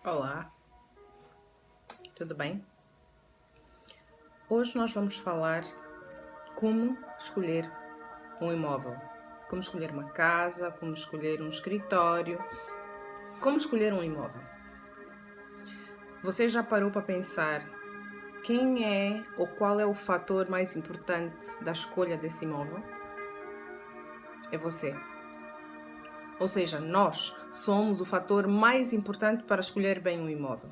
Olá, tudo bem? Hoje nós vamos falar como escolher um imóvel, como escolher uma casa, como escolher um escritório, como escolher um imóvel. Você já parou para pensar quem é ou qual é o fator mais importante da escolha desse imóvel? É você. Ou seja, nós somos o fator mais importante para escolher bem um imóvel.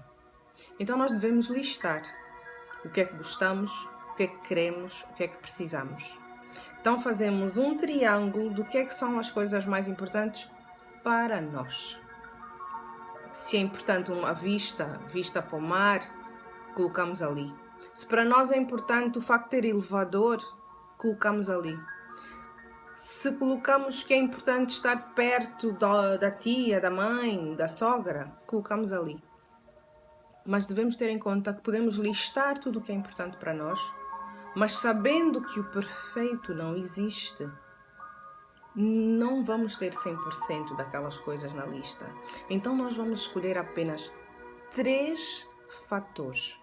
Então nós devemos listar o que é que gostamos, o que é que queremos, o que é que precisamos. Então fazemos um triângulo do que é que são as coisas mais importantes para nós. Se é importante uma vista para o mar, colocamos ali. Se para nós é importante o facto de ter elevador, colocamos ali. Se colocamos que é importante estar perto da tia, da mãe, da sogra, colocamos ali. Mas devemos ter em conta que podemos listar tudo o que é importante para nós, mas sabendo que o perfeito não existe, não vamos ter 100% daquelas coisas na lista. Então nós vamos escolher apenas 3 fatores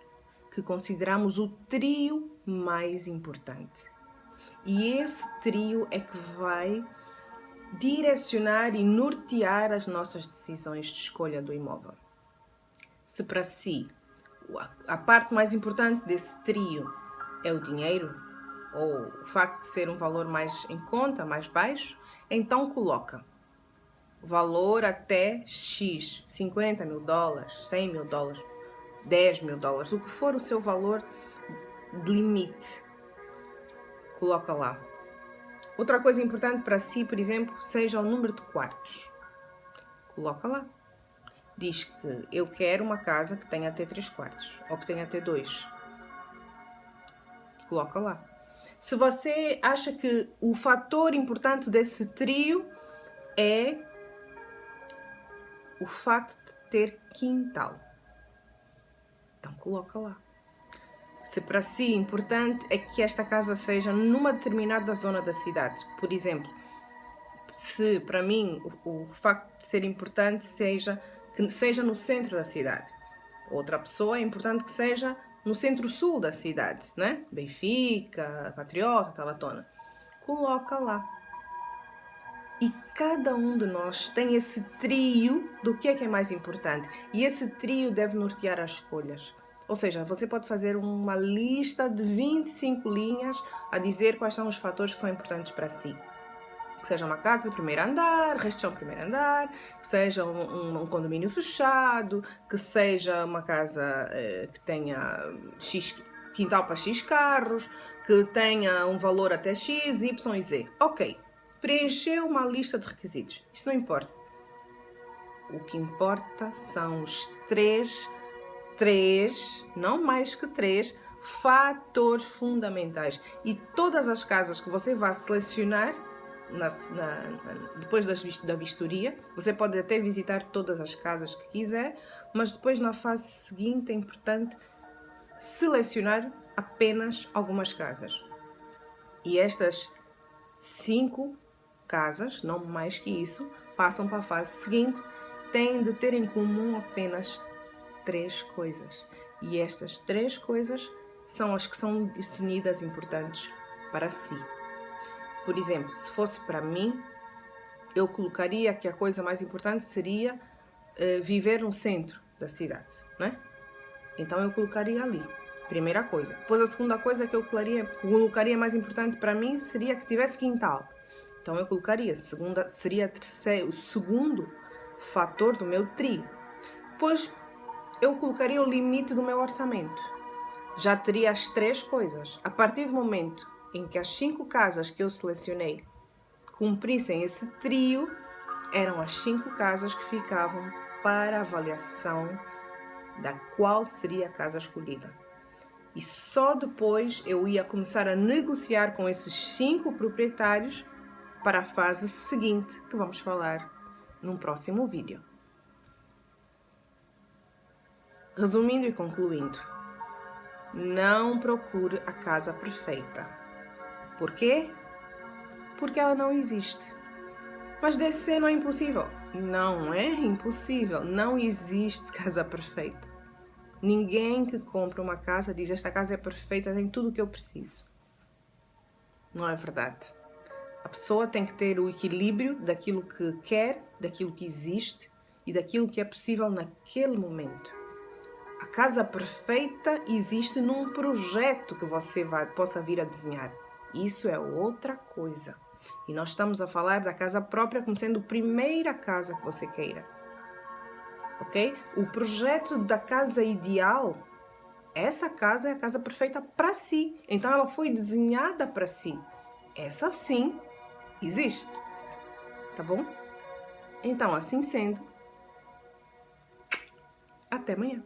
que consideramos o trio mais importante. E esse trio é que vai direcionar e nortear as nossas decisões de escolha do imóvel. Se para si a parte mais importante desse trio é o dinheiro, ou o facto de ser um valor mais em conta, mais baixo, então coloca valor até X, 50 mil dólares, 100 mil dólares, 10 mil dólares, o que for o seu valor de limite, coloca lá. Outra coisa importante para si, por exemplo, seja o número de quartos. Coloca lá. Diz que eu quero uma casa que tenha até 3 quartos, ou que tenha até 2. Coloca lá. Se você acha que o fator importante desse trio é o facto de ter quintal, então coloca lá. Se para si importante é que esta casa seja numa determinada zona da cidade, por exemplo, se para mim o facto de ser importante seja que seja no centro da cidade, outra pessoa é importante que seja no centro-sul da cidade, né? Benfica, Patriota, Talatona. Coloca lá. E cada um de nós tem esse trio do que é mais importante. E esse trio deve nortear as escolhas. Ou seja, você pode fazer uma lista de 25 linhas a dizer quais são os fatores que são importantes para si. Que seja uma casa de primeiro andar, resto de primeiro andar, que seja um condomínio fechado, que seja uma casa que tenha X, quintal para X carros, que tenha um valor até X, Y e Z. Ok, preencheu uma lista de requisitos. Isso não importa. O que importa são os três, não mais que 3, fatores fundamentais. E todas as casas que você vai selecionar, depois da vistoria, você pode até visitar todas as casas que quiser, mas depois na fase seguinte é importante selecionar apenas algumas casas. E estas 5 casas, não mais que isso, passam para a fase seguinte, têm de ter em comum apenas 3 coisas. E estas 3 coisas são as que são definidas importantes para si. Por exemplo, se fosse para mim, eu colocaria que a coisa mais importante seria viver no centro da cidade, não é? Então eu colocaria ali, primeira coisa. Depois a segunda coisa que eu colocaria mais importante para mim seria que tivesse quintal. Então eu colocaria, seria o segundo fator do meu trio. Depois eu colocaria o limite do meu orçamento. Já teria as 3 coisas. A partir do momento em que as 5 casas que eu selecionei cumprissem esse trio, eram as 5 casas que ficavam para avaliação da qual seria a casa escolhida. E só depois eu ia começar a negociar com esses 5 proprietários para a fase seguinte, que vamos falar num próximo vídeo. Resumindo e concluindo, não procure a casa perfeita. Por quê? Porque ela não existe. Mas desse não é impossível. Não é impossível. Não existe casa perfeita. Ninguém que compra uma casa diz esta casa é perfeita, tem tudo o que eu preciso. Não é verdade. A pessoa tem que ter o equilíbrio daquilo que quer, daquilo que existe e daquilo que é possível naquele momento. A casa perfeita existe num projeto que você possa vir a desenhar. Isso é outra coisa. E nós estamos a falar da casa própria como sendo a primeira casa que você queira. Ok? O projeto da casa ideal, essa casa é a casa perfeita para si. Então ela foi desenhada para si. Essa sim existe. Tá bom? Então, assim sendo, até amanhã.